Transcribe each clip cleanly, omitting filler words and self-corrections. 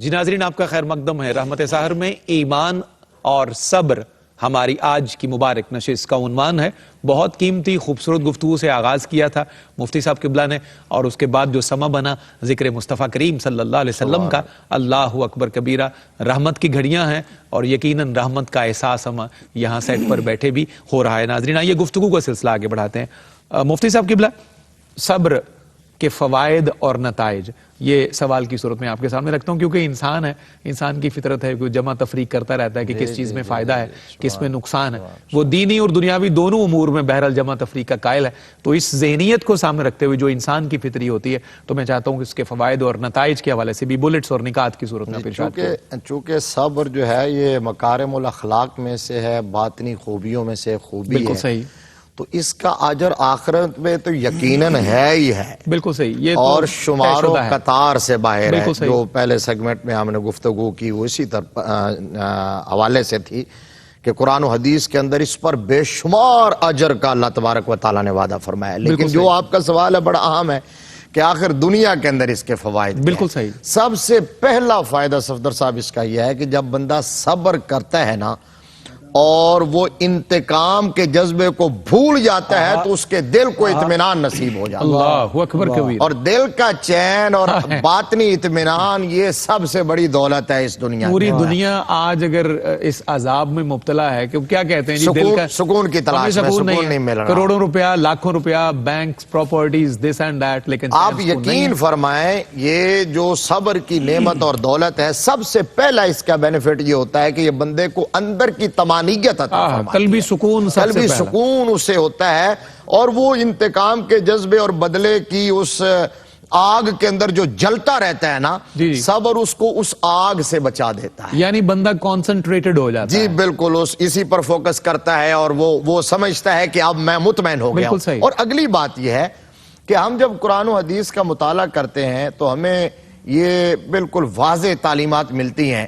جی ناظرین، آپ کا خیر مقدم ہے رحمت سحر میں۔ ایمان اور صبر ہماری آج کی مبارک نشست کا عنوان ہے۔ بہت قیمتی خوبصورت گفتگو سے آغاز کیا تھا مفتی صاحب قبلہ نے، اور اس کے بعد جو سما بنا ذکر مصطفیٰ کریم صلی اللہ علیہ وسلم کا، اللہ اکبر کبیرہ، رحمت کی گھڑیاں ہیں اور یقیناً رحمت کا احساس ہم یہاں سیٹ پر بیٹھے بھی ہو رہا ہے۔ ناظرین آئیے گفتگو کا سلسلہ آگے بڑھاتے ہیں۔ مفتی صاحب قبلہ، صبر کے فوائد اور نتائج، یہ سوال کی صورت میں آپ کے سامنے رکھتا ہوں، کیونکہ انسان ہے، انسان کی فطرت ہے کہ جمع تفریق کرتا رہتا ہے کہ کس چیز میں فائدہ ہے، کس میں نقصان ہے۔ وہ دینی اور دنیاوی دونوں امور میں بہرحال جمع تفریق کا قائل ہے۔ تو اس ذہنیت کو سامنے رکھتے ہوئے جو انسان کی فطری ہوتی ہے، تو میں چاہتا ہوں کہ اس کے فوائد اور نتائج کے حوالے سے بھی بلٹس اور نکات کی صورت میں ارشاد کریں۔ چونکہ صبر جو ہے یہ مکارم الاخلاق میں سے ہے، باطنی خوبیوں میں سے خوبی ہے، بالکل صحیح، تو اس کا اجر آخرت میں تو یقیناً ہے ہی ہے، بالکل صحیح، یہ اور شمار و قطار سے باہر ہے۔ جو پہلے سیگمنٹ میں ہم نے گفتگو کی وہ اسی حوالے سے تھی کہ قرآن و حدیث کے اندر اس پر بے شمار اجر کا اللہ تبارک و تعالیٰ نے وعدہ فرمایا ہے۔ لیکن جو آپ کا سوال ہے بڑا اہم ہے کہ آخر دنیا کے اندر اس کے فوائد، بالکل صحیح، سب سے پہلا فائدہ صفدر صاحب اس کا یہ ہے کہ جب بندہ صبر کرتا ہے نا اور وہ انتقام کے جذبے کو بھول جاتا ہے تو اس کے دل کو اطمینان نصیب ہو جاتا ہے۔ اللہ اکبر کبیر، اور دل کا چین اور باطنی اطمینان یہ سب سے بڑی دولت ہے اس دنیا۔ پوری دنیا آج اگر اس عذاب میں مبتلا ہے کہ کیا کہتے ہیں جی، دل کا سکون کی تلاش میں سکون نہیں مل رہا، کروڑوں روپیہ، لاکھوں روپیہ، banks, properties, this and that, لیکن آپ یقین فرمائیں یہ جو صبر کی نعمت اور دولت ہے، سب سے پہلا اس کا بینیفٹ یہ ہوتا ہے کہ یہ بندے کو اندر کی طمانینت عطا فرماتی ہے، قلبی سکون، قلبی سکون اسے ہوتا ہے، اور وہ انتقام کے جذبے اور بدلے کی اس آگ کے اندر جو جلتا رہتا ہے نا، صبر اس کو اس آگ سے بچا دیتا ہے، یعنی بندہ کانسنٹریٹڈ ہو جاتا ہے۔ جی بالکل، اسی پر فوکس کرتا ہے اور وہ سمجھتا ہے کہ اب میں مطمئن ہو گیا ہوں۔ اور اگلی بات یہ ہے کہ ہم جب قرآن و حدیث کا مطالعہ کرتے ہیں تو ہمیں یہ بالکل واضح تعلیمات ملتی ہیں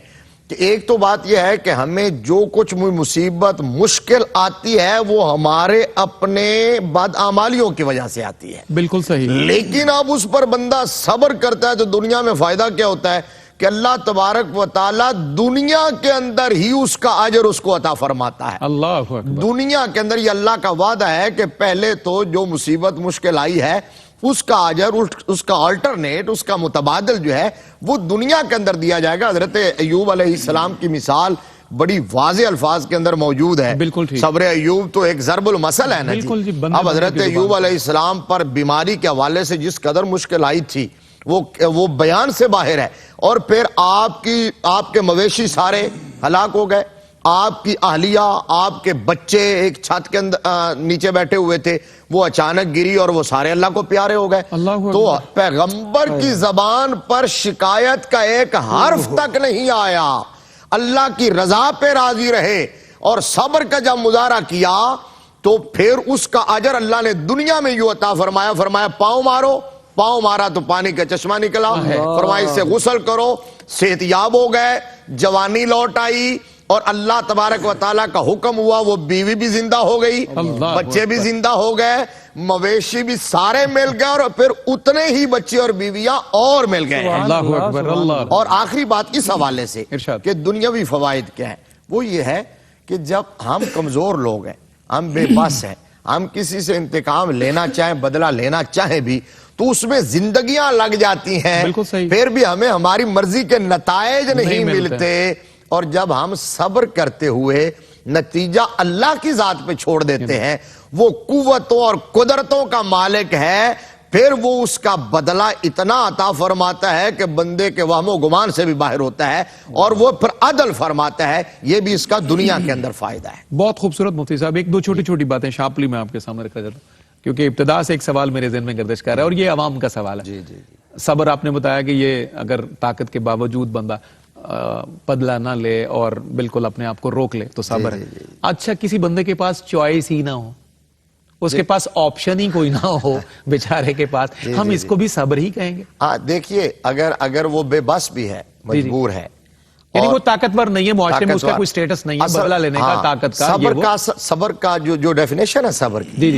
کہ ایک تو بات یہ ہے کہ ہمیں جو کچھ مصیبت مشکل آتی ہے وہ ہمارے اپنے بدعمالیوں کی وجہ سے آتی ہے، بالکل صحیح، لیکن اب اس پر بندہ صبر کرتا ہے تو دنیا میں فائدہ کیا ہوتا ہے کہ اللہ تبارک و تعالیٰ دنیا کے اندر ہی اس کا اجر اس کو عطا فرماتا ہے۔ اللہ اکبر، دنیا کے اندر یہ اللہ کا وعدہ ہے کہ پہلے تو جو مصیبت مشکل آئی ہے اس کا اجر، اس کا آلٹرنیٹ، اس کا متبادل جو ہے وہ دنیا کے اندر دیا جائے گا۔ حضرت ایوب علیہ السلام کی مثال بڑی واضح الفاظ کے اندر موجود ہے۔ صبر ایوب تو ایک ضرب المثل ہے نا جی۔ اب حضرت ایوب علیہ السلام پر بیماری کے حوالے سے جس قدر مشکل آئی تھی وہ بیان سے باہر ہے، اور پھر آپ کے مویشی سارے ہلاک ہو گئے، آپ کی اہلیہ، آپ کے بچے ایک چھت کے نیچے بیٹھے ہوئے تھے، وہ اچانک گری اور وہ سارے اللہ کو پیارے ہو گئے۔ تو پیغمبر کی زبان پر شکایت کا ایک حرف تک نہیں آیا، اللہ کی رضا پہ راضی رہے اور صبر کا جب مظاہرہ کیا تو پھر اس کا اجر اللہ نے دنیا میں یوں عطا فرمایا پاؤں مارو، پاؤں مارا تو پانی کا چشمہ نکلا، فرمایا اس سے غسل کرو، صحت یاب ہو گئے، جوانی لوٹ آئی، اور اللہ تبارک و تعالیٰ کا حکم ہوا، وہ بیوی بھی زندہ ہو گئی، بچے بھی زندہ ہو گئے، مویشی بھی سارے مل گئے، اور پھر اتنے ہی بچے اور بیویاں اور مل گئے۔ اللہ اکبر، اللہ۔ اور آخری بات اس حوالے سے کہ دنیاوی فوائد کیا ہے، وہ یہ ہے کہ جب ہم کمزور لوگ ہیں، ہم بے بس ہیں، ہم کسی سے انتقام لینا چاہیں، بدلہ لینا چاہیں بھی تو اس میں زندگیاں لگ جاتی ہیں، پھر بھی ہمیں ہماری مرضی کے نتائج نہیں ملتے، اور جب ہم صبر کرتے ہوئے نتیجہ اللہ کی ذات پہ چھوڑ دیتے ہیں، وہ قوتوں اور قدرتوں کا مالک ہے، پھر وہ اس کا بدلہ اتنا عطا فرماتا ہے کہ بندے کے وہم و گمان سے بھی باہر ہوتا ہے، اور وہ پھر عدل فرماتا ہے۔ یہ بھی اس کا دنیا کے اندر فائدہ ہے۔ بہت خوبصورت مفتی صاحب، ایک دو چھوٹی چھوٹی باتیں شارپلی میں آپ کے سامنے رکھا جاتا ہوں، کیونکہ ابتدا سے ایک سوال میرے ذہن میں گردش کر رہا ہے اور یہ عوام کا سوال ہے۔ صبر آپ نے بتایا کہ یہ اگر طاقت کے باوجود بندہ بدلہ نہ لے اور بالکل اپنے آپ کو روک لے تو صبر ہے۔ اچھا، کسی بندے کے پاس چوائس ہی نہ ہو، اس کے پاس آپشن ہی کوئی نہ ہو بیچارے کے پاس، ہم اس کو بھی صبر ہی کہیں گے؟ ہاں دیکھیے، اگر وہ بے بس بھی ہے، مجبور ہے، یعنی وہ طاقتور نہیں ہے، معاشرے میں اس کا کوئی سٹیٹس نہیں ہے بدلہ لینے کا، طاقت کا۔ صبر کا جو ڈیفینیشن ہے صبر کی،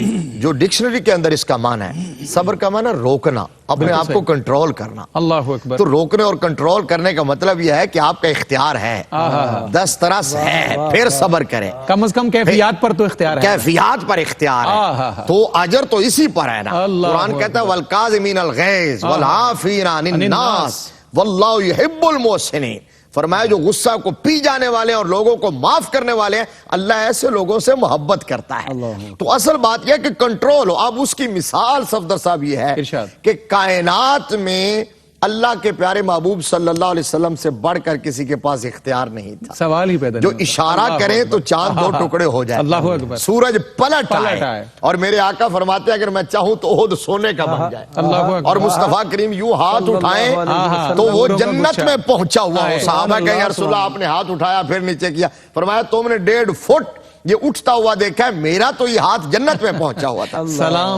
جو ڈکشنری کے اندر اس کا معنی ہے، صبر کا معنی روکنا، اپنے آپ کو کنٹرول کرنا۔ اللہ اکبر۔ تو روکنے اور کنٹرول کرنے کا مطلب یہ ہے کہ آپ کا اختیار ہے، دسترس ہے، پھر صبر کریں۔ کم از کم کیفیات پر تو اختیار ہے، کیفیات پر اختیار ہے، تو اجر تو اسی پر ہے نا۔ قرآن کہتا ہے وَالْقَاظِمِينَ الْغَيْظَ وَالْعَافِينَ عَنِ النَّاسِ وَاللَّهُ يُحِبُّ الْمُحْسِنِينَ۔ فرمایا جو غصہ کو پی جانے والے ہیں اور لوگوں کو معاف کرنے والے ہیں، اللہ ایسے لوگوں سے محبت کرتا ہے۔ تو اصل بات یہ کہ کنٹرول ہو۔ اب اس کی مثال صفدر صاحب یہ ہے کہ کائنات میں اللہ کے پیارے محبوب صلی اللہ علیہ وسلم سے بڑھ کر کسی کے پاس اختیار نہیں تھا۔ سوال ہی پیدا جو اشارہ کریں تو چاند دو ٹکڑے ہو جائے، اللہ اکبر، سورج پلٹ آئے، اور میرے آقا فرماتے ہیں اگر میں چاہوں تو احد سونے کا بن جائے، اور مصطفیٰ کریم یوں ہاتھ اٹھائیں تو وہ جنت میں پہنچا ہوا ہو۔ صحابہ کہیں یا رسول اللہ آپ نے ہاتھ اٹھایا پھر نیچے کیا، فرمایا تم نے 1.5 فٹ یہ اٹھتا ہوا دیکھا ہے، میرا تو یہ ہاتھ جنت میں پہنچا ہوا تھا،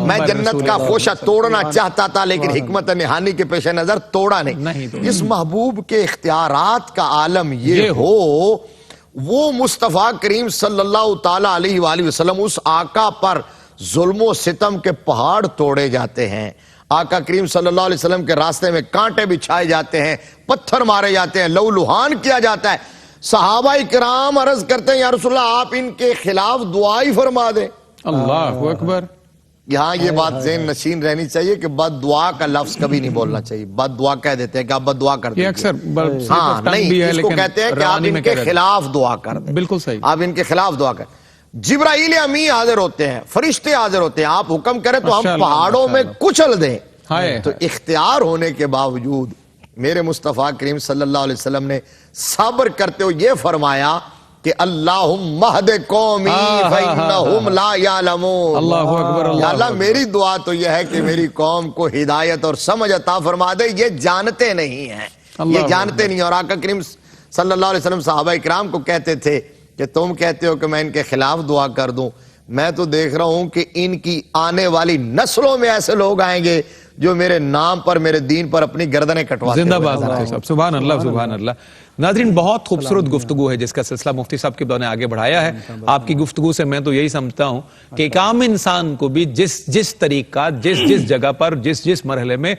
میں جنت کا خوشہ توڑنا چاہتا تھا لیکن حکمت نہانی کے پیش نظر توڑا نہیں۔ اس محبوب کے اختیارات کا عالم یہ ہو، وہ مصطفیٰ کریم صلی اللہ تعالی علیہ وآلہ وسلم، اس آقا پر ظلم و ستم کے پہاڑ توڑے جاتے ہیں، آقا کریم صلی اللہ علیہ وسلم کے راستے میں کانٹے بچھائے جاتے ہیں، پتھر مارے جاتے ہیں، لہو لہان کیا جاتا ہے۔ صحابہ کرام عرض کرتے ہیں یا رسول اللہ آپ ان کے خلاف دعا ہی فرما دیں۔ اللہ اکبر۔ یہاں یہ بات ذہن نشین رہنی چاہیے کہ بد دعا کا لفظ کبھی نہیں بولنا چاہیے۔ بد دعا کہہ دیتے ہیں کہ آپ بد دعا کر دیں، ہاں نہیں، اس کو کہتے ہیں کہ آپ ان کے خلاف دعا کر دیں۔ بالکل صحیح، آپ ان کے خلاف دعا کریں۔ جبرائیل امی حاضر ہوتے ہیں، فرشتے حاضر ہوتے ہیں، آپ حکم کریں تو ہم پہاڑوں میں کچل دیں۔ تو اختیار ہونے کے باوجود میرے مصطفیٰ کریم صلی اللہ علیہ وسلم نے صبر کرتے ہو یہ فرمایا کہ اللہم اہد قومی فإنہم لا یعلمون۔ اللہ اکبر۔ یا اللہ میری دعا تو یہ ہے کہ میری قوم کو ہدایت اور سمجھ عطا فرما دے، یہ جانتے نہیں ہیں، یہ جانتے نہیں۔ اور آقا کریم صلی اللہ علیہ وسلم صحابہ اکرام کو کہتے تھے کہ تم کہتے ہو کہ میں ان کے خلاف دعا کر دوں، میں تو دیکھ رہا ہوں کہ ان کی آنے والی نسلوں میں ایسے لوگ آئیں گے جو میرے نام پر میرے دین پر اپنی گردنیں کٹواتے ہیں۔ زندہ باد۔ سبحان اللہ، سبحان اللہ۔ ناظرین بہت خوبصورت گفتگو ہے جس کا سلسلہ مفتی صاحب کے نے آگے بڑھایا ہے۔ آپ کی گفتگو سے میں تو یہی سمجھتا ہوں کہ ایک عام انسان کو بھی جس طریقہ جس جگہ پر جس مرحلے میں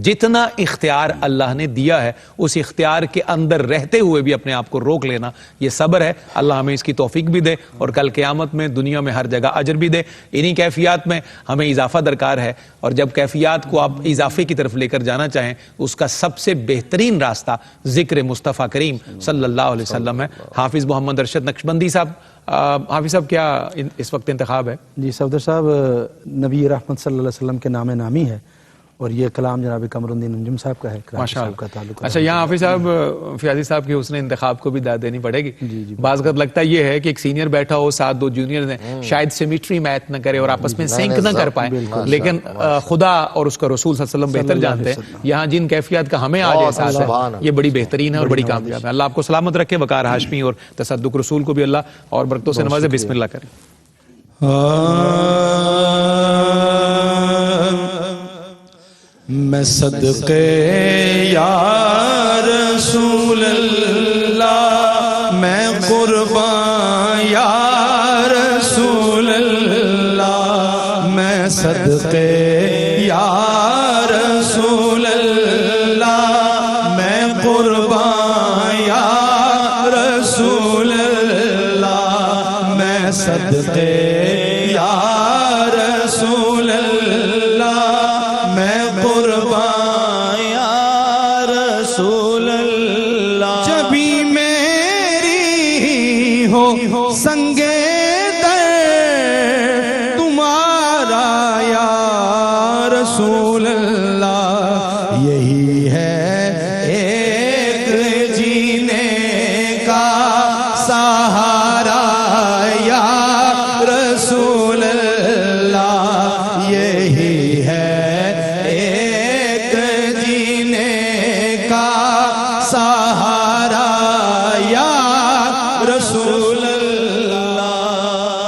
جتنا اختیار اللہ نے دیا ہے اس اختیار کے اندر رہتے ہوئے بھی اپنے آپ کو روک لینا یہ صبر ہے۔ اللہ ہمیں اس کی توفیق بھی دے اور کل قیامت میں دنیا میں ہر جگہ اجر بھی دے۔ انہی کیفیات میں ہمیں اضافہ درکار ہے، اور جب کیفیات کو آپ اضافے کی طرف لے کر جانا چاہیں اس کا سب سے بہترین راستہ ذکر مصطفیٰ کریم صلی اللہ علیہ وسلم ہے۔ حافظ محمد ارشد نقشبندی صاحب، حافظ صاحب کیا اس وقت انتخاب ہے؟ جی صفدر صاحب، نبی رحمت صلی اللہ علیہ وسلم کے نام نامی ہے، اور یہ کلام جناب قمر الدین انجم صاحب کا ہے، کراچی صاحب کا تعلق۔ اچھا، یہاں حافظ صاحب فیاضی صاحب کی حسن انتخاب کو بھی داد دینی پڑے گی۔ بعض وقت لگتا یہ ہے کہ ایک سینئر بیٹھا ہو، ساتھ دو جونیئر ہیں، شاید سیمیٹری میچ نہ کرے اور آپس میں سنک نہ کر پائیں، لیکن خدا اور اس کا رسول صلی اللہ علیہ وسلم بہتر جانتے ہیں۔ یہاں جن کیفیات کا ہمیں آج احساس ہے یہ بڑی بہترین ہے اور بڑی کامیاب ہے۔ اللہ آپ کو سلامت رکھے، وقار ہاشمی اور تصدق رسول کو بھی اللہ اور برکتوں سے نوازے۔ بسم اللہ کریں۔ میں صدقے یا رسول اللہ، میں قربان یا رسول اللہ، میں صدقے یا رسول اللہ، میں قربان یا رسول اللہ، میں صدقے یا رسول اللہ، میں قربان یا رسول اللہ۔ جبھی میری ہو سنگے در تمہارا یا رسول اللہ، یہی ہے ایک جینے کا سہارا یا رسول اللہ، یہی ہے ایک جینے کا سہارا یا رسول اللہ۔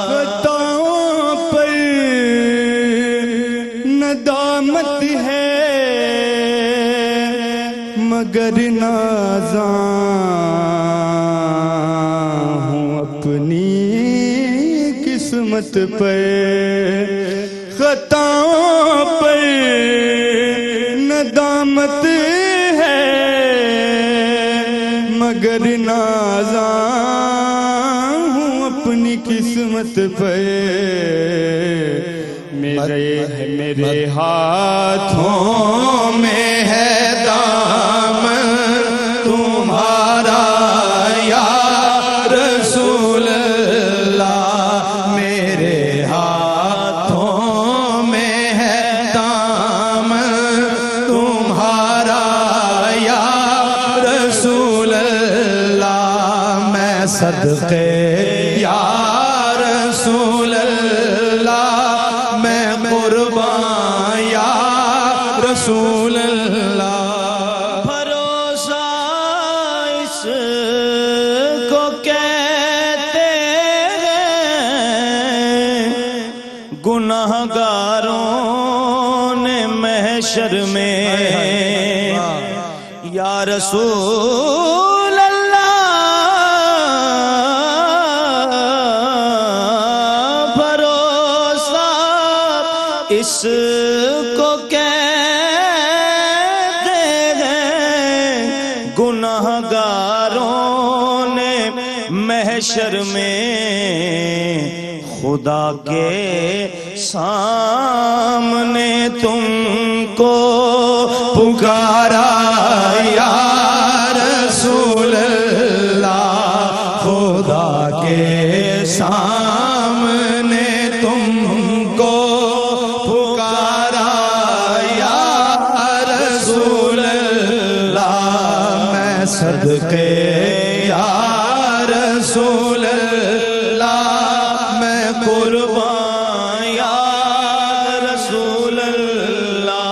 خطاؤں پر ندامت ہے مگر نازاں قسمت پر خطاؤں پر ندامت ہے مگر نازاں ہوں اپنی قسمت پر میرے ہاتھوں میں ہے دامن تمہارا یا رسول اللہ میرے ہاتھوں میں ہے دامن تمہارا یا رسول اللہ میں صدقے یا رسول اللہ میں قربان یا رسول اللہ بھروسہ اس کو کہتے ہیں گناہگاروں نے محشر میں یا رسول اللہ بھروسہ اس کو کہتے ہیں گناہگاروں نے محشر میں خدا کے سامنے تم کو پکارا یا رسول اللہ خدا کے سامنے تم کو پکارا یا رسول اللہ میں صدقے یا رسول اللہ میں قربان یا رسول اللہ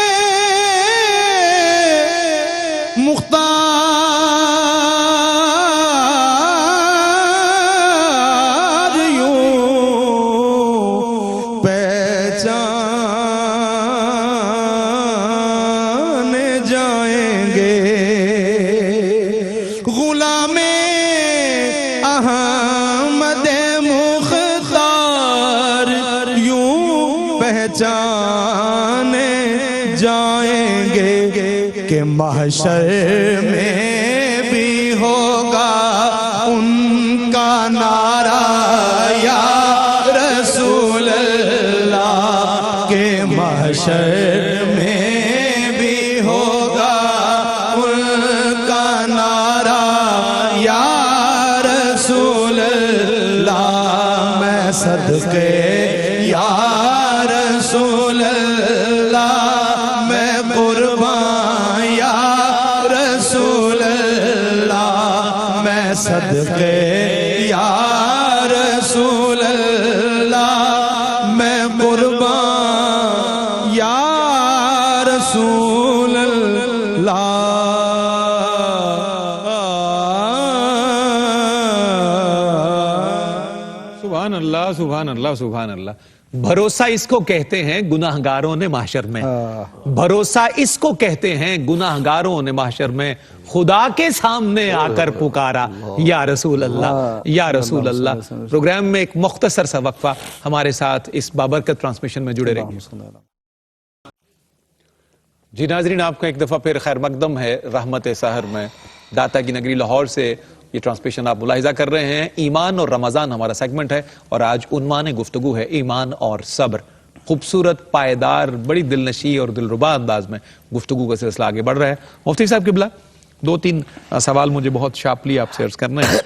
غلام احمد مختار یوں پہچان جائیں گے غلام احمد مختار یوں پہچانے جائیں گے کہ محشر میں بھی ہوگا ان کا نعرہ یا رسول اللہ کہ محشر میں بھی ہوگا ان کا نعرہ یا رسول اللہ میں صدقے یا رسول اللہ میں قربان یا رسول اللہ میں صدقے یا رسول اللہ میں قربان یا رسول اللہ سبحان اللہ سبحان اللہ سبحان اللہ بھروسہ اس کو کہتے ہیں گناہگاروں نے محشر میں بھروسہ اس کو کہتے ہیں گناہگاروں نے محشر میں خدا کے سامنے آ کر پکارا یا رسول اللہ یا رسول اللہ پروگرام میں ایک مختصر سا وقفہ ہمارے ساتھ اس بابرکت ٹرانسمیشن میں جڑے رہیں جی ناظرین آپ کا ایک دفعہ پھر خیر مقدم ہے رحمت سحر میں داتا کی نگری لاہور سے یہ ٹرانسمیشن آپ ملاحظہ کر رہے ہیں ایمان اور رمضان ہمارا سیگمنٹ ہے اور آج عنوان گفتگو ہے ایمان اور صبر خوبصورت پائیدار بڑی دلنشی اور دلربا انداز میں گفتگو کا سلسلہ آگے بڑھ رہا ہے مفتی صاحب قبلہ 2-3 سوال مجھے بہت شارپلی آپ سے عرض کرنا ہے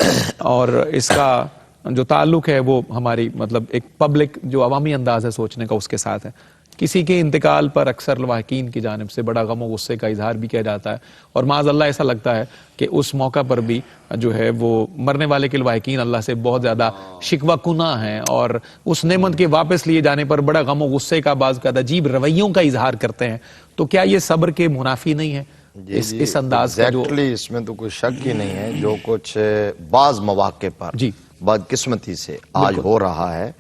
اور اس کا جو تعلق ہے وہ ہماری مطلب ایک پبلک جو عوامی انداز ہے سوچنے کا اس کے ساتھ ہے کسی کے انتقال پر اکثر لواحقین کی جانب سے بڑا غم و غصے کا اظہار بھی کیا جاتا ہے اور معاذ اللہ ایسا لگتا ہے کہ اس موقع پر بھی جو ہے وہ مرنے والے کے لواحقین اللہ سے بہت زیادہ شکوہ کناں ہیں اور اس نعمت کے واپس لیے جانے پر بڑا غم و غصے کا بعض کا عجیب رویوں کا اظہار کرتے ہیں تو کیا یہ صبر کے منافی نہیں ہے اس انداز کا جو اس میں تو کوئی شک ہی نہیں ہے جو کچھ بعض مواقع پر بدقسمتی سے آج ہو رہا ہے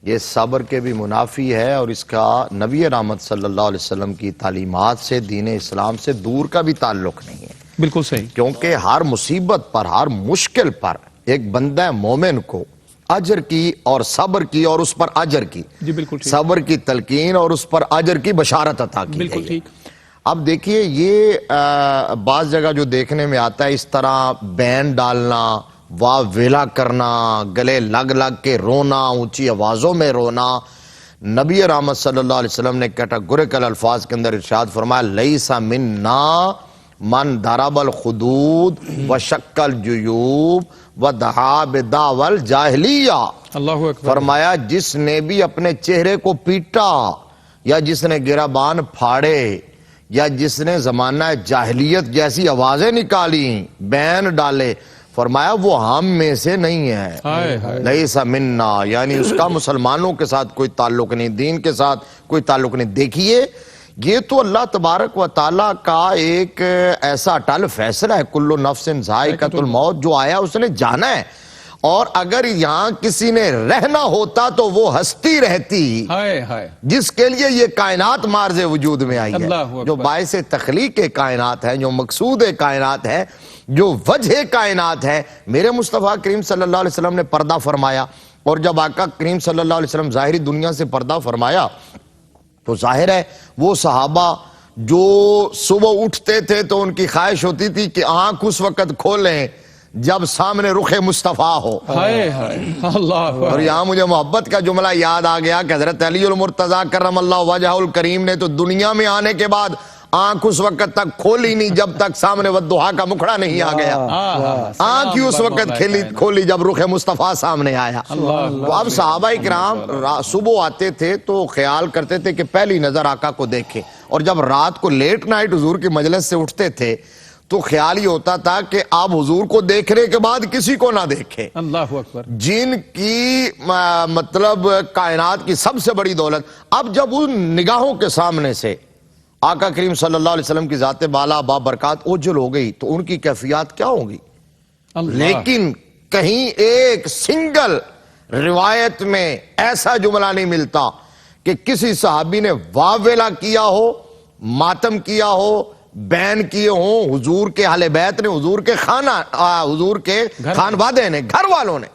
یہ صبر کے بھی منافی ہے اور اس کا نبی رحمت صلی اللہ علیہ وسلم کی تعلیمات سے دین اسلام سے دور کا بھی تعلق نہیں ہے بالکل صحیح. کیونکہ ہر مصیبت پر، ہر مشکل پر ایک بندہ مومن کو اجر کی اور صبر کی اور اس پر اجر کی، جی بالکل ٹھیک. صبر کی تلقین اور اس پر اجر کی بشارت عطا کی بالکل گئی ہے. ٹھیک. اب دیکھیے یہ بعض جگہ جو دیکھنے میں آتا ہے اس طرح بین ڈالنا، واہ ویلا کرنا، گلے لگ لگ کے رونا، اونچی آوازوں میں رونا، نبی رحمت صلی اللہ علیہ وسلم نے کیٹاگوریکل الفاظ کے اندر ارشاد فرمایا لیس منا من ضرب الخدود وشق الجیوب ودعا بدعوی الجاہلیہ. اللہ اکبر. فرمایا جس نے بھی اپنے چہرے کو پیٹا، یا جس نے گریبان پھاڑے، یا جس نے زمانہ جاہلیت جیسی آوازیں نکالی، بین ڈالے، فرمایا وہ ہم میں سے نہیں ہے. لیس منا، یعنی اس کا مسلمانوں کے ساتھ کوئی تعلق نہیں، دین کے ساتھ کوئی تعلق نہیں. دیکھیے یہ تو اللہ تبارک و تعالیٰ کا ایک ایسا اٹل فیصلہ ہے، کل نفس ذائقۃ الموت، جو آیا اس نے جانا ہے. اور اگر یہاں کسی نے رہنا ہوتا تو وہ ہستی رہتی جس کے لیے یہ کائنات مارز وجود میں آئی ہے، جو باعث تخلیق کائنات ہے، جو مقصود کائنات ہے، جو وجہ کائنات ہے. میرے مصطفیٰ کریم صلی اللہ علیہ وسلم نے پردہ فرمایا، اور جب آقا کریم صلی اللہ علیہ وسلم ظاہری دنیا سے پردہ فرمایا تو ظاہر ہے وہ صحابہ جو صبح اٹھتے تھے تو ان کی خواہش ہوتی تھی کہ آنکھ اس وقت کھولیں جب سامنے رخ مصطفیٰ ہو. اور یہاں مجھے محبت کا جملہ یاد آ گیا کہ حضرت علی المرتضیٰ کرم اللہ وجہہ الکریم نے تو دنیا میں آنے کے بعد آنکھ اس وقت تک کھولی نہیں جب تک سامنے والضحیٰ کا مکھڑا نہیں آ گیا. آنکھ ہی اس وقت کھولی جب رخ مصطفیٰ سامنے آیا. اب صحابہ اکرام صبح آتے تھے تو خیال کرتے تھے کہ پہلی نظر آقا کو دیکھیں، اور جب رات کو لیٹ نائٹ حضور کی مجلس سے اٹھتے تھے تو خیال یہ ہوتا تھا کہ آپ حضور کو دیکھنے کے بعد کسی کو نہ دیکھیں. اللہ اکبر. جن کی مطلب کائنات کی سب سے بڑی دولت، اب جب ان نگاہوں کے سامنے سے آقا کریم صلی اللہ علیہ وسلم کی ذات بالا بابرکات اوجھل ہو گئی تو ان کی کیفیات کیا ہوں گی. لیکن کہیں ایک سنگل روایت میں ایسا جملہ نہیں ملتا کہ کسی صحابی نے واویلا کیا ہو، ماتم کیا ہو، بین کیے ہوں. حضور کے اہل بیت نے، حضور کے حضور کے خانوادے نے، گھر والوں نے،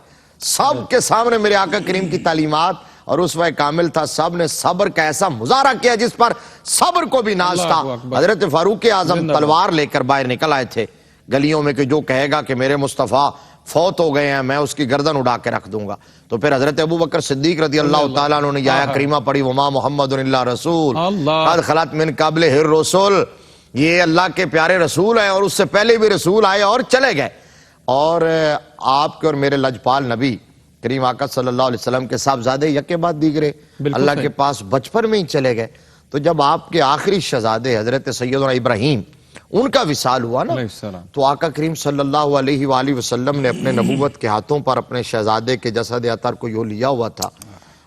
سب کے سامنے میرے آقا کریم کی تعلیمات اور اسوہ کامل تھا. سب نے صبر کا ایسا مظاہرہ کیا جس پر صبر کو بھی ناز تھا. حضرت فاروق اعظم تلوار لے کر باہر نکل آئے تھے گلیوں میں کہ جو کہے گا کہ میرے مصطفیٰ فوت ہو گئے ہیں میں اس کی گردن اڑا کے رکھ دوں گا. تو پھر حضرت ابو بکر صدیق رضی اللہ تعالیٰ عنہ نے آیا کریمہ پڑھی وما محمد الا رسول قد خلت من قبلہ الرسل، یہ اللہ کے پیارے رسول ہیں اور اس سے پہلے بھی رسول آئے اور چلے گئے. اور آپ کے اور میرے لجپال نبی کریم آقا صلی اللہ علیہ وسلم کے صاحبزادے یکے بعد دیگرے اللہ کے پاس بچپن میں ہی چلے گئے. تو جب آپ کے آخری شہزادے حضرت سیدنا ابراہیم ان کا وصال ہوا نا، تو آقا کریم صلی اللہ علیہ وآلہ وسلم نے اپنے نبوت کے ہاتھوں پر اپنے شہزادے کے جسد اطہر کو یوں لیا ہوا تھا،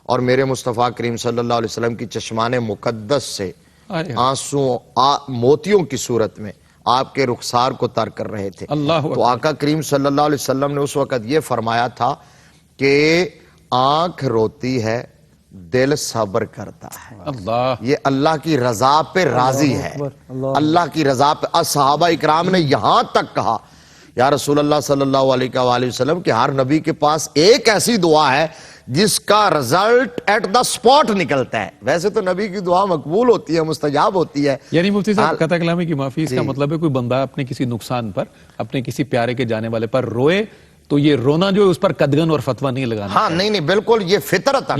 اور میرے مصطفیٰ کریم صلی اللہ علیہ وسلم کی چشمان مقدس سے آنسو موتیوں کی صورت میں آپ کے رخسار کو تر کر رہے تھے. تو آقا کریم صلی اللہ علیہ وسلم نے اس وقت یہ فرمایا تھا کہ آنکھ روتی ہے دل صبر کرتا ہے. یہ اللہ کی رضا پہ راضی ہے، اللہ کی رضا پہ. صحابہ اکرام نے یہاں تک کہا یا رسول اللہ صلی اللہ علیہ وآلہ وسلم کہ ہر نبی کے پاس ایک ایسی دعا ہے جس کا رزلٹ ایٹ دا سپاٹ نکلتا ہے. ویسے تو نبی کی دعا مقبول ہوتی ہے، مستجاب ہوتی ہے. یعنی مفتی صاحب قطع کلامی کی معافی، اس کا مطلب ہے کوئی بندہ اپنے کسی نقصان پر، اپنے کسی پیارے کے جانے والے پر روئے تو یہ رونا جو ہے اس پر قدغن اور فتویٰ نہیں لگانا. ہاں نہیں بالکل یہ فطرت ہے،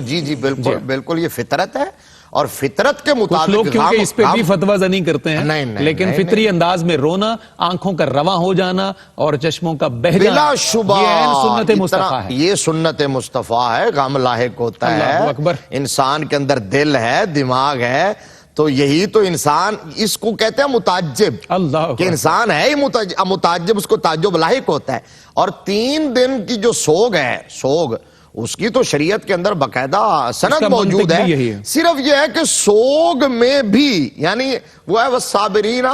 جی بالکل یہ فطرت ہے. اور فطرت کے مطابق لوگ کیونکہ اس پہ بھی فتویٰ زنی کرتے ہیں، لیکن فطری انداز میں رونا، آنکھوں کا رواں ہو جانا اور چشموں کا بہہ جانا، بلا شبہ یہ سنت مصطفیٰ ہے. یہ سنت مصطفیٰ ہے. غم لاحق ہوتا ہے، انسان کے اندر دل ہے، دماغ ہے، تو یہی تو انسان اس کو کہتے ہیں متعجب، کہ انسان ہے ہی متعجب، اس کو تعجب لاحق ہوتا ہے. اور 3 دن کی جو سوگ ہے، سوگ اس کی تو شریعت کے اندر باقاعدہ سند موجود ہے. صرف یہ ہے کہ سوگ میں بھی یعنی وہ ہے والصابرین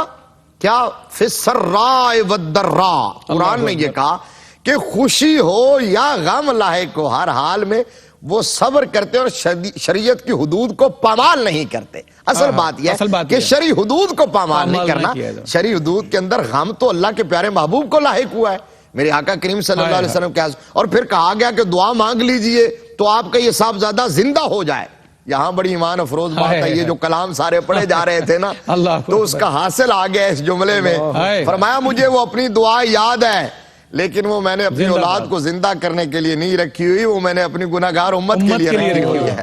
کیا فی السراء والضراء. قرآن نے یہ کہا کہ خوشی ہو یا غم لاحق ہو، ہر حال میں وہ صبر کرتے اور شریعت کی حدود کو پامال نہیں کرتے. اصل بات یہ ہے کہ شرعی حدود کو پامال نہیں کرنا. شرعی حدود کے اندر غم تو اللہ کے پیارے محبوب کو لاحق ہوا ہے, میرے آقا کریم صلی اللہ علیہ وسلم کے اور پھر کہا گیا کہ دعا مانگ لیجئے تو آپ کا یہ صاحبزادہ زندہ ہو جائے. یہاں بڑی ایمان افروز بات ہے, یہ جو کلام سارے پڑھے جا رہے تھے نا تو اس کا حاصل آ گیا اس جملے میں. فرمایا مجھے وہ اپنی دعا یاد ہے لیکن وہ میں نے اپنی اولاد کو زندہ کرنے کے لیے نہیں رکھی ہوئی, وہ میں نے اپنی گناہگار امت کے لیے رکھی ہوئی ہے,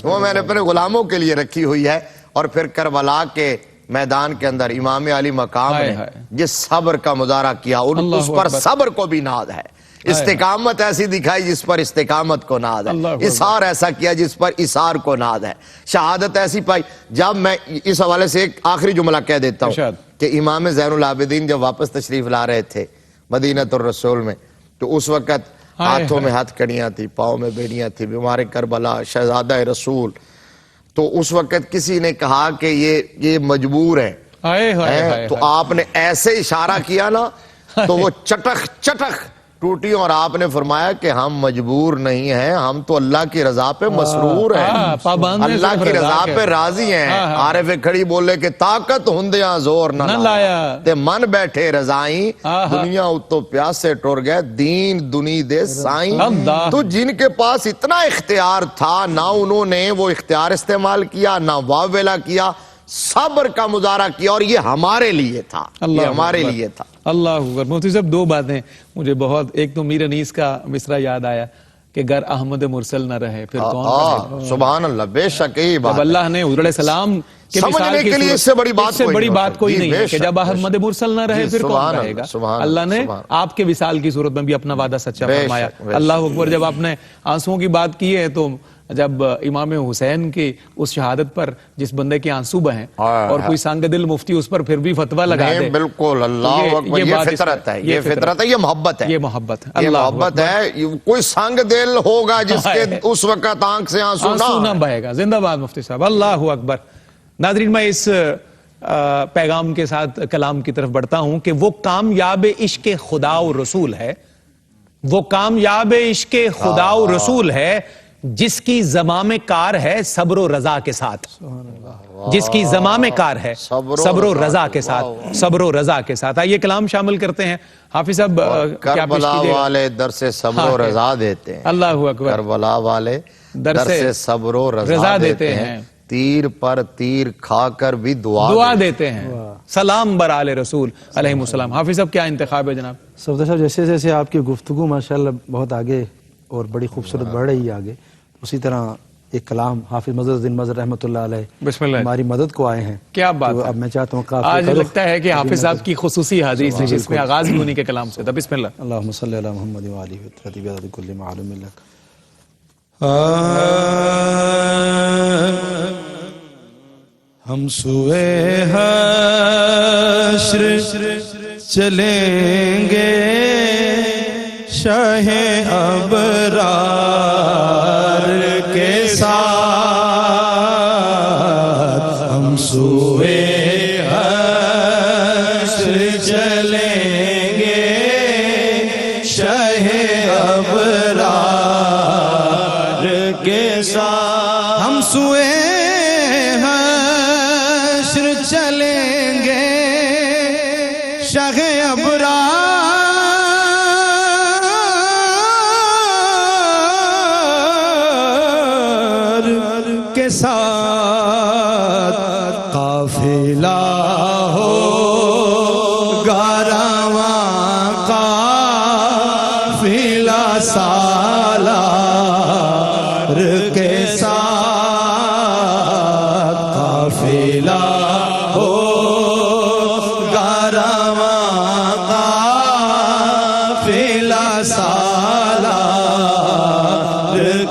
وہ میں نے اپنے غلاموں کے لیے رکھی ہوئی ہے. اور پھر کربلا کے میدان کے اندر امام علی مقام نے جس صبر کا مظاہرہ کیا, اس پر صبر کو بھی ناز ہے. استقامت ایسی دکھائی جس پر استقامت کو ناز ہے, اثار ایسا کیا جس پر اثار کو ناز ہے, شہادت ایسی پائی. جب میں اس حوالے سے ایک آخری جملہ کہہ دیتا ہوں کہ امام زین العابدین جب واپس تشریف لا رہے تھے مدینہ الرسول میں تو اس وقت ہاتھوں میں ہتھ کڑیاں تھی, پاؤں میں بیڑیاں تھی, بیمار کربلا شہزادہ رسول. تو اس وقت کسی نے کہا کہ یہ مجبور ہے, تو آپ نے ایسے اشارہ کیا نا تو وہ چٹخ چٹخ ٹوٹی اور آپ نے فرمایا کہ ہم مجبور نہیں ہیں, ہم تو اللہ کی رضا پہ مسرور ہیں, اللہ کی رضا پہ راضی ہیں. عارف کھڑی بولے کہ طاقت ہندیاں زور نہ لایا تے من بیٹھے رضائیں, دنیا اتو پیاسے ٹور گئے دین دنی دے سائیں. تو جن کے پاس اتنا اختیار تھا نہ انہوں نے وہ اختیار استعمال کیا, نہ واویلا کیا, صبر کا مظاہرہ کیا, اور یہ ہمارے لیے تھا, یہ ہمارے لیے تھا. اللہ اکبر. مفتی صاحب دو باتیں مجھے بہت, ایک تو میر انیس کا مصرع یاد آیا کہ گر احمد مرسل نہ رہے پھر کون رہے. سبحان اللہ, بے شک یہی بات. جب اللہ نے حضور علیہ السلام کے سمجھنے کے لیے اس سے بڑی بات کوئی نہیں ہے کہ جب احمد مرسل نہ رہے پھر کون رہے گا. اللہ نے آپ کے وصال کی صورت میں بھی اپنا وعدہ سچا فرمایا. اللہ اکبر. جب آپ نے آنسوؤں کی بات کی ہے تو جب امام حسین کی اس شہادت پر جس بندے کے آنسو بہیں اور کوئی سنگ دل مفتی اس پر پھر بھی فتویٰ لگا دے, بالکل اللہ اکبر, یہ فطرت ہے, یہ فطرت ہے, یہ محبت ہے, یہ محبت ہے, یہ محبت ہے. کوئی سنگ دل ہوگا جس کے اس وقت آنکھ سے آنسو نہ بہے گا. زندہ باد مفتی صاحب, اللہ اکبر. ناظرین میں اس پیغام کے ساتھ کلام کی طرف بڑھتا ہوں کہ وہ کامیاب عشق خدا و رسول ہے, وہ کامیاب عشق خدا و رسول ہے جس کی زمام کار ہے صبر و رضا کے ساتھ, جس کی زمام کار ہے صبر و رضا کے ساتھ, صبر و رضا کے ساتھ. آئیے کلام شامل کرتے ہیں. حافظ صاحب کربلا والے در سے صبر و رضا دیتے ہیں. اللہ اکبر. کربلا والے در سے صبر و رضا دیتے ہیں, تیر پر تیر کھا کر بھی دعا دیتے ہیں. سلام بر آل رسول علیہ السلام. حافظ صاحب کیا انتخاب ہے جناب؟ صفدر صاحب جیسے جیسے آپ کی گفتگو ماشاءاللہ بہت آگے اور بڑی خوبصورت بڑھ رہی ہے آگے, اسی طرح ایک کلام حافظ مظہر الدین مظہر رحمۃ اللہ علیہ بسم اللہ ہماری مدد کو آئے ہیں. کیا بات ہے. اب میں چاہتا ہوں آج لگتا ہے کہ حافظ صاحب کی خصوصی حاضری سے جس میں آغاز بھی انہی کے کلام سے تھا. بسم اللہ. اللہم صلی علی محمد و آلہ وطرتی بیدد کل معلوم لک. ہم سوئے حشر چلیں گے شاہ ابرار کے ساتھ, ہم سوئے حشر چلیں گے شاہ ابرار کے ساتھ, ہم سوئے حشر چلیں گے شاہ ابرار ساتھ, قافلہ ہو گارواں قافلہ سالار کے ساتھ, قافلہ ہو گارواں قافلہ سالار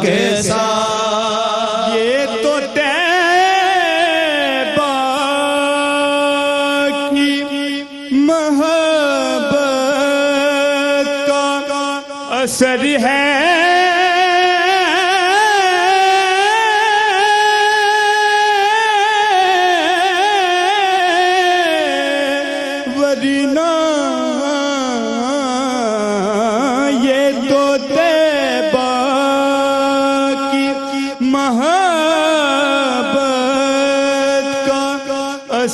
کے ساتھ. اثر ہے ورنہ یہ تو طیبہ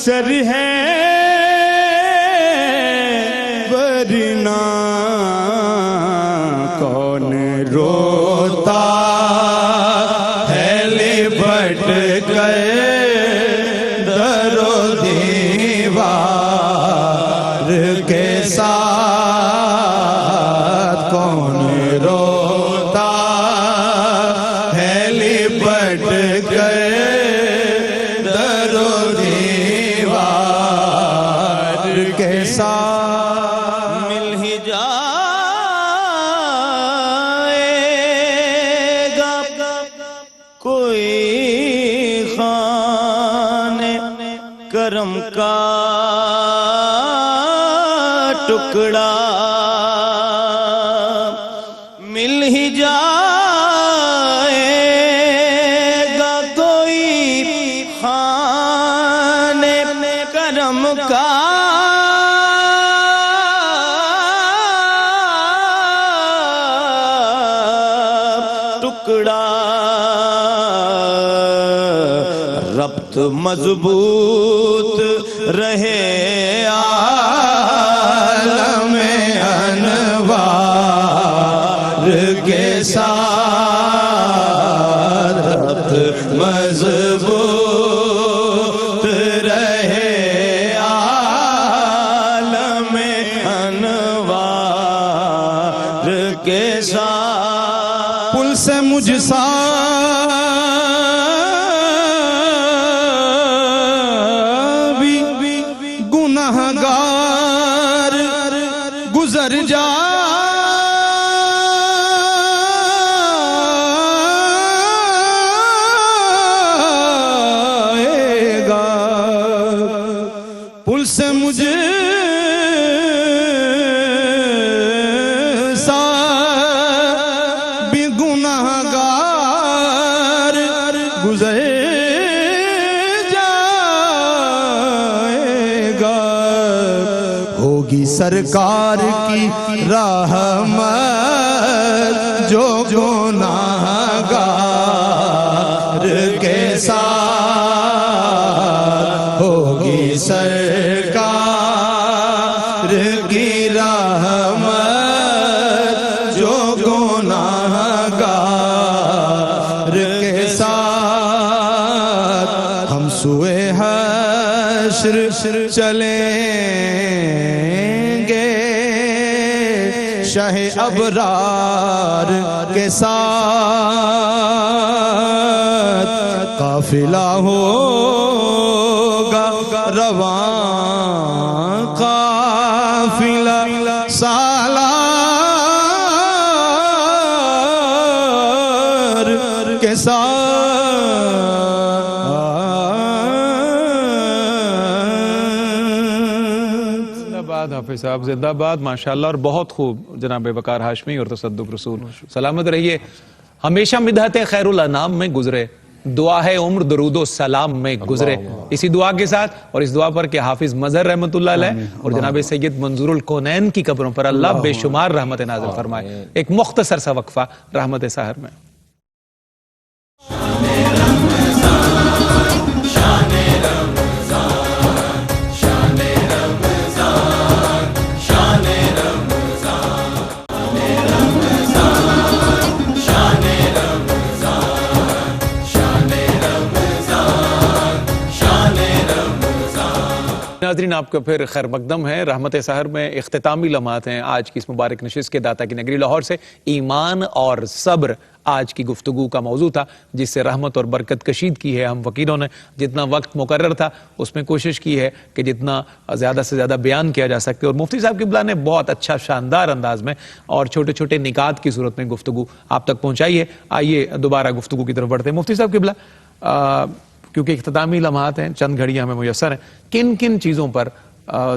اثر ہے ورنہ کون روتا ہے لپٹ کر در و دیوار کے ساتھ، کون روتا ہے لپٹ کر در و دیوار کے ساتھ، مل ہی جائے گا کوئی خان کرم کا ٹکڑا، مل ہی جائے گا کوئی خان کرم کا ٹکڑا، ربط مضبوط رہے عالم انوار کے ساتھ، ربط مضبوط رہے عالم انوار کے ساتھ، پل سے مجھ سا گناہگار گزر جائے گا، پل سے مجھے سا بھی گناہگار گزر ہوگی سرکار کی رحمت جو گناہگار کے ساتھ، ہوگی سرکار کی رحمت جو گناہگار کے ساتھ، ہم سوئے حشر چلیں شاہ ابرار کے ساتھ، قافلہ ہوگا رواں، قافلہ سالار کے ساتھ، حافظ صاحب زندہ باد، ماشاءاللہ، اور بہت خوب جناب وقار ہاشمی اور تصدق رسول، سلامت رہیے، ہمیشہ مدحت خیر الانام میں گزرے، دعا ہے عمر درود و سلام میں گزرے، اسی دعا کے ساتھ اور اس دعا پر کہ حافظ مظہر رحمت اللہ علیہ اور جناب سید منظور الکونین کی قبروں پر اللہ بے شمار رحمت نازل فرمائے۔ ایک مختصر سا وقفہ رحمت سحر میں۔ ناظرین، آپ کا پھر خیر مقدم ہے۔ رحمت سحر میں اختتامی لمحات ہیں آج کی اس مبارک نشست کے، داتا کی نگری لاہور سے۔ ایمان اور صبر آج کی گفتگو کا موضوع تھا، جس سے رحمت اور برکت کشید کی ہے ہم وکیلوں نے۔ جتنا وقت مقرر تھا اس میں کوشش کی ہے کہ جتنا زیادہ سے زیادہ بیان کیا جا سکے، اور مفتی صاحب قبلہ نے بہت اچھا شاندار انداز میں اور چھوٹے چھوٹے نکات کی صورت میں گفتگو آپ تک پہنچائی ہے۔ آئیے دوبارہ گفتگو کی طرف بڑھتے ہیں۔ مفتی صاحب قبلہ، کیونکہ اختتامی لمحات ہیں، چند گھڑیاں ہمیں میسر ہیں، کن کن چیزوں پر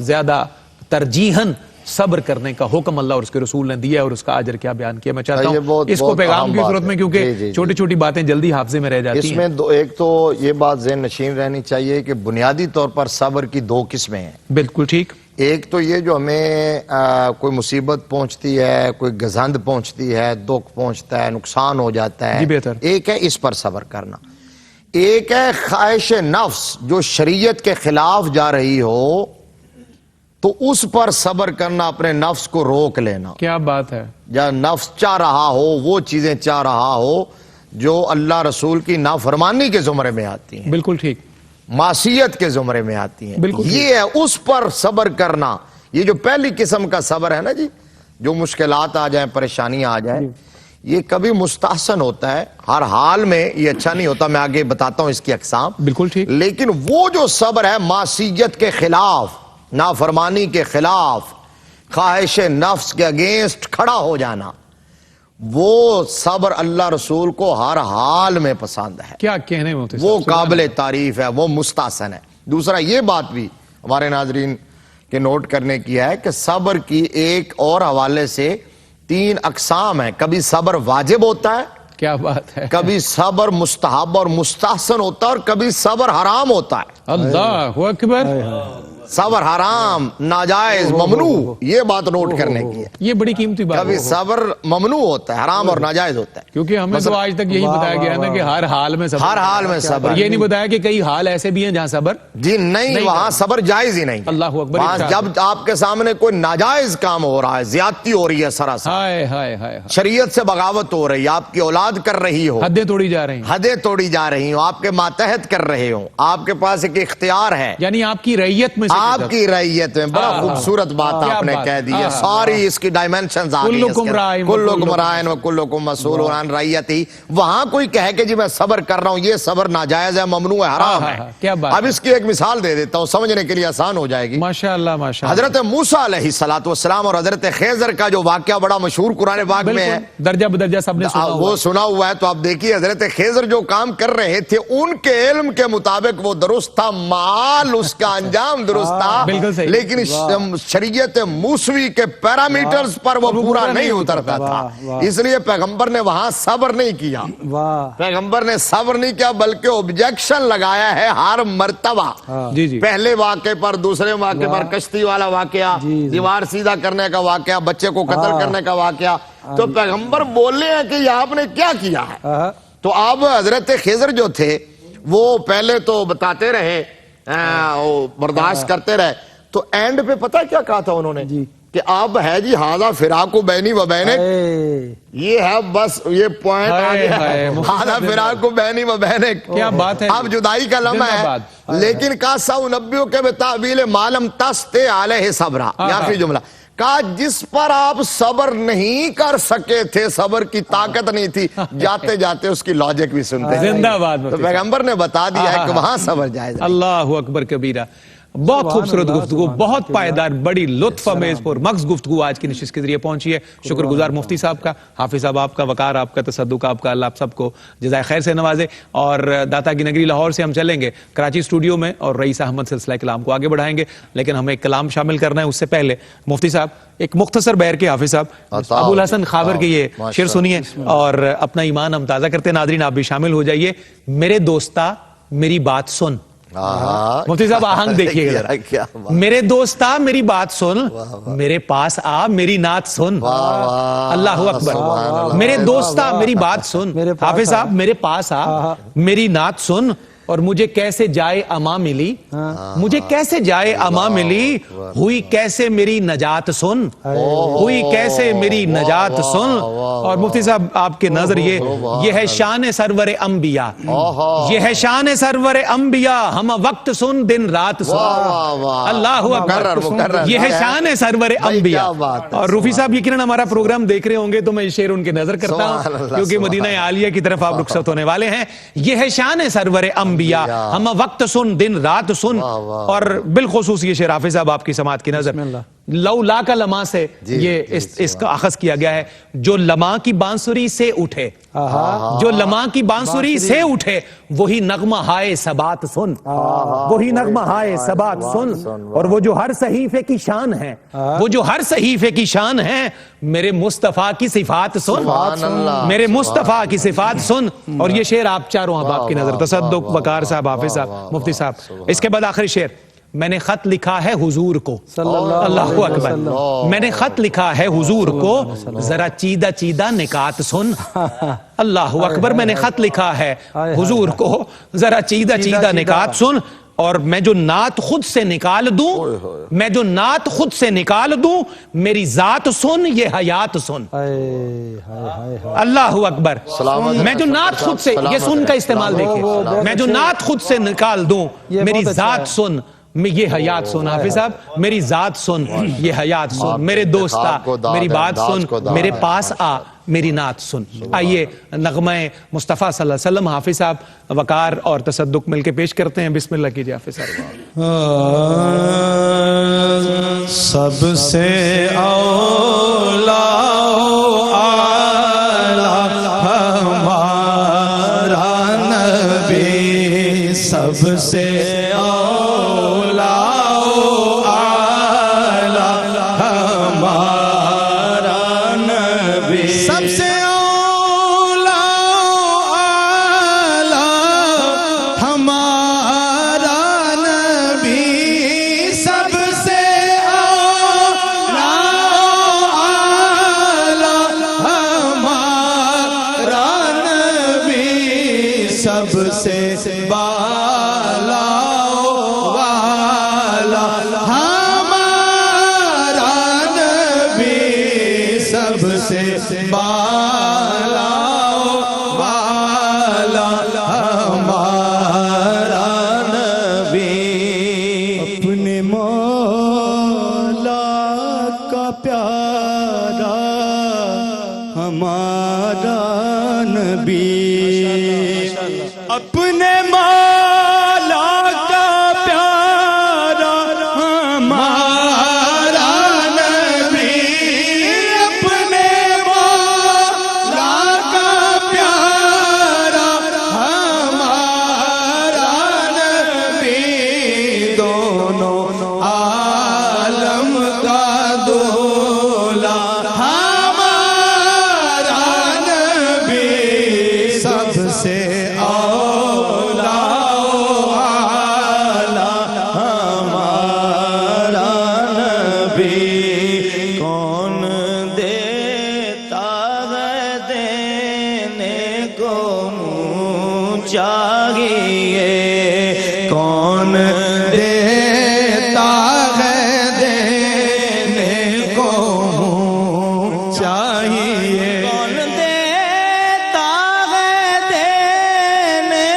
زیادہ ترجیحاً صبر کرنے کا حکم اللہ اور اس کے رسول نے دیا اور اس کا اجر کیا بیان کیا؟ میں چاہتا ہوں اس کو پیغام کی صورت میں، کیونکہ چھوٹی چھوٹی باتیں جلدی حافظے میں رہ جاتی ہیں۔ اس میں ایک تو یہ بات ذہن نشین رہنی چاہیے کہ بنیادی طور پر صبر کی دو قسمیں ہیں۔ بالکل ٹھیک۔ ایک تو یہ جو ہمیں کوئی مصیبت پہنچتی ہے، کوئی گزند پہنچتی ہے، دکھ پہنچتا ہے، نقصان ہو جاتا ہے، جی بہتر۔ ایک ہے اس پر صبر کرنا۔ ایک ہے خواہش نفس جو شریعت کے خلاف جا رہی ہو تو اس پر صبر کرنا، اپنے نفس کو روک لینا. کیا بات ہے. یا نفس چاہ رہا ہو وہ چیزیں چاہ رہا ہو جو اللہ رسول کی نافرمانی کے زمرے میں آتی ہیں، بالکل ٹھیک، معصیت کے زمرے میں آتی ہیں، بالکل یہ ہے اس پر صبر کرنا. یہ جو پہلی قسم کا صبر ہے نا جی، جو مشکلات آ جائیں، پریشانیاں آ جائیں، یہ کبھی مستحسن ہوتا ہے، ہر حال میں یہ اچھا نہیں ہوتا. میں آگے بتاتا ہوں اس کی اقسام. بالکل ٹھیک. لیکن وہ جو صبر ہے معصیت کے خلاف، نافرمانی کے خلاف، خواہش نفس کے اگینسٹ کھڑا ہو جانا، وہ صبر اللہ رسول کو ہر حال میں پسند ہے. کیا کہنے میں ہوتے، وہ قابل تعریف ہے، وہ مستحسن ہے. دوسرا یہ بات بھی ہمارے ناظرین کے نوٹ کرنے کی ہے کہ صبر کی ایک اور حوالے سے 3 اقسام ہیں. کبھی صبر واجب ہوتا ہے، کیا بات ہے، کبھی صبر مستحب اور مستحسن ہوتا ہے، اور کبھی صبر حرام ہوتا ہے. اللہ اکبر. صبر حرام، ناجائز، ممنوع، یہ بات نوٹ کرنے کی ہے. یہ بڑی قیمتی بات کبھی ہے، صبر ممنوع ہوتا ہے، حرام اور ناجائز ہوتا ہے. کیونکہ ہمیں تو آج تک یہی بتایا گیا ہے نا کہ ہر حال میں صبر، ہر حال میں صبر. یہ نہیں بتایا کہ کئی حال ایسے بھی ہیں جہاں صبر جی نہیں، وہاں صبر جائز ہی نہیں. اللہ اکبر. وہاں جب آپ کے سامنے کوئی ناجائز کام ہو رہا ہے، زیادتی ہو رہی ہے، سراسر ہائے ہائے ہائے، شریعت سے بغاوت ہو رہی ہے، آپ کی اولاد کر رہی ہو، حدیں توڑی جا رہی ہیں، حدیں توڑی جا رہی ہوں، آپ کے ماتحت کر رہے ہوں، آپ کے پاس ایک اختیار ہے، یعنی آپ کی رعیت میں سے آپ کی رعیت میں. بڑا خوبصورت بات آپ نے کہہ دی ہے. ساری اس کی ڈائمینشنز آ گئی ہیں. کلکم رائن کلکم رائن و کلکم مسئول عن رعیتہ. وہاں کوئی کہے کہ جی میں صبر کر رہا ہوں، یہ صبر ناجائز ہے، ممنوع ہے، حرام ہے. کیا بات. اب اس کی ایک مثال دے دیتا ہوں، سمجھنے کے لیے آسان ہو جائے گی. ماشاءاللہ ماشاءاللہ. حضرت موسیٰ علیہ السلام اور حضرت خضر کا جو واقعہ بڑا مشہور قرآن پاک میں ہے، درجہ بدرجہ سب نے وہ سنا ہوا ہے. تو آپ دیکھیے حضرت خضر جو کام کر رہے تھے ان کے علم کے مطابق وہ درست تھا، مال اس کا انجام درست تھا، بالکل صحیح. لیکن شریعت موسوی کے پیرامیٹرز پر وہ پورا نہیں اترتا تھا. اس لیے پیغمبر نے وہاں صبر نہیں کیا. پیغمبر نے صبر نہیں کیا بلکہ اوبجیکشن لگایا ہے ہر مرتبہ. جی جی. پہلے واقعے پر، دوسرے واقعے پر، کشتی والا واقعہ، دیوار سیدھا کرنے کا واقعہ، بچے کو قتل کرنے کا واقعہ، تو پیغمبر بولے ہیں کہ یہ آپ نے کیا کیا ہے. تو اب حضرت خضر جو تھے وہ پہلے تو بتاتے رہے، برداشت کرتے رہے. تو اینڈ پہ پتہ کیا کہا تھا انہوں نے کہ اب ہے جی ہاذا فراق بینی و بینک، یہ ہے بس یہ پوائنٹ آ گیا ہے، ہاذا فراق بینی و بینک. کیا بات ہے، اب جدائی کا لمحہ ہے. لیکن کہا سأنبئک بتأویل ما لم تستطع علیہ صبرا. یہ آخری جملہ کہا جس پر آپ صبر نہیں کر سکے تھے، صبر کی طاقت نہیں تھی، جاتے جاتے اس کی لاجک بھی سنتے. زندہ باد. تو پیغمبر نے بتا دیا ہے کہ وہاں صبر جائز ہے. اللہ اکبر کبیرہ. بہت خوبصورت گفتگو، بہت پائیدار، بڑی لطف امیز پر مغز گفتگو آج کی نشست کے ذریعے پہنچی ہے. شکر گزار مفتی صاحب کا، حافظ صاحب آپ کا، وقار آپ کا، تصدق آپ کا. اللہ آپ سب کو جزائے خیر سے نوازے. اور داتا کی نگری لاہور سے ہم چلیں گے کراچی اسٹوڈیو میں اور رئیس احمد سلسلہ کلام کو آگے بڑھائیں گے. لیکن ہمیں ایک کلام شامل کرنا ہے، اس سے پہلے مفتی صاحب ایک مختصر بیر کے حافظ صاحب ابو الحسن خاور کے یہ شعر سنیے اور اپنا ایمان ہم تازہ کرتے. ناظرین آپ بھی شامل ہو جائیے. میرے دوستا میری بات سن. مفتی صاحب آہنگ دیکھیے گا. میرے دوستا میری بات سن، میرے پاس آ میری نعت سن. اللہ اکبر. میرے دوستا میری بات سن، حافظ صاحب میرے پاس آ میری نعت سن. اور مجھے کیسے جائے اما ملی، مجھے کیسے جائے اما ملی، ہوئی کیسے میری نجات سن، ہوئی کیسے میری نجات سن. اور مفتی صاحب آپ کے نظر یہ ہے شان سرور انبیاء، یہ ہے شان سرور انبیاء، ہم وقت سن دن رات سن. اللہ اکبر. یہ ہے شان سرور انبیاء. اور روفی صاحب یقیناً ہمارا پروگرام دیکھ رہے ہوں گے تو میں شعر ان کے نظر کرتا ہوں کیونکہ مدینہ عالیہ کی طرف آپ رخصت ہونے والے ہیں. یہ ہے شان سرور انبیاء، ہم وقت سن دن رات سن. اور بالخصوص یہ شعر حافظ صاحب آپ کی سماعت کی نظر لولا کا لمحہ سے یہ اس کا اخذ کیا گیا ہے. جو لمحہ کی بانسری سے اٹھے، جو لمحہ کی بانسری سے اٹھے، وہی نغمہ ہائے ثبات سن، وہی نغمہ ہائے ثبات سن. اور وہ جو ہر صحیفے کی شان ہے، وہ جو ہر صحیفے کی شان ہے، میرے مصطفیٰ کی صفات سن، میرے مصطفیٰ کی صفات سن. اور یہ شعر آپ چاروں احباب کی نظر، تصدق، وقار صاحب، حافظ صاحب، مفتی صاحب. اس کے بعد آخری شعر میں نے خط لکھا ہے حضور کو. اللہ اکبر. میں نے خط لکھا ہے حضور کو, ذرا چیدہ چیدہ نکات سن. اللہ اکبر. میں نے خط لکھا ہے حضور کو, ذرا چیدہ چیدہ نکات سن. اور میں جو نعت خود سے نکال دوں, میں جو نعت خود سے نکال دوں, میری ذات سن, یہ حیات سن. اللہ اکبر. میں جو نعت خود سے, یہ سن کا استعمال دیکھیں, میں جو نعت خود سے نکال دوں, میری ذات سن, یہ حیات سن. حافظ صاحب, میری ذات سن, یہ حیات سن. میرے دوستا, میری بات سن, میرے پاس آ, میری نعت سن. آئیے نغمہ مصطفیٰ صلی اللہ علیہ وسلم حافظ صاحب وقار اور تصدق مل کے پیش کرتے ہیں. بسم اللہ کیجئے حافظ صاحب. سب سے اولا ہمارا نبی, سب سے سب سے بالا والا ہمارا نبی, سب سے بالا والا ہمارا نبی. اپنے مولا کا پیارا ہمارا نبی, اپنے مولا کا پیارا ہمارا نبی, اپنے مولا کا پیارا ہمارا نبی, دونوں عالم کا دولا ہمارا نبی, سب سے چاہیے, کون دیتا ہے دینے کو چاہیے, کون دیتا ہے دینے کو چاہیے, کون دیتا ہے دینے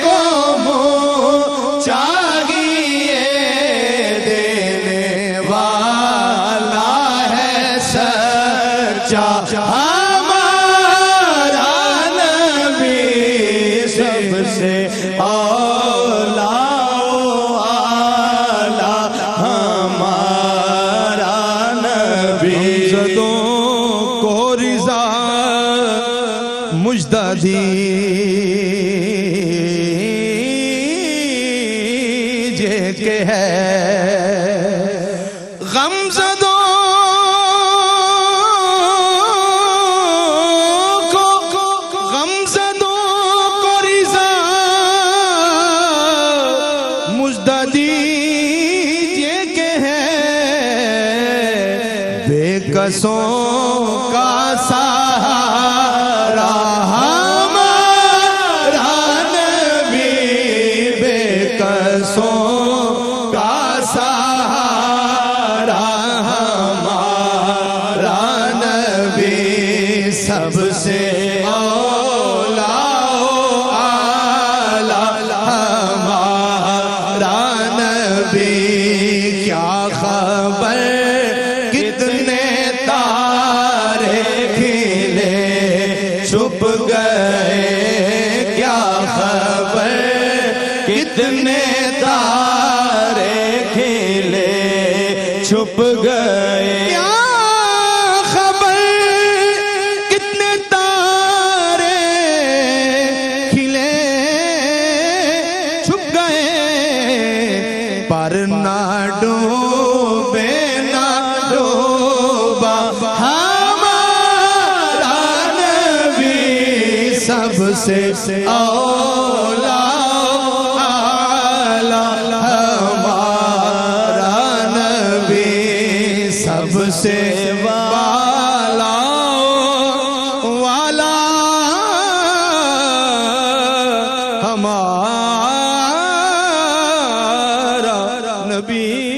کو چاہیے, ہمارا نبی, سب سے اولا والا ہمارا نبی. زدوں کو رضا مجدہ دیجئے کہ ہے غم زدوں بے کسوں کا سہارا ہمارا نبی, بے کسوں کا سہارا ہمارا نبی, سب سے اولا ہمارا نبی. کیا خبر کتنے تارے کھلے چھپ گئے, کیا خبر کتنے تارے کھلے چھپ گئے, کیا خبر کتنے تارے کھلے چھپ گئے, پر نہ ڈوبے نہ ڈوبا ہمارا سے اولا اعلی ہمارا نبی سب سے والا والا ہمارا نبی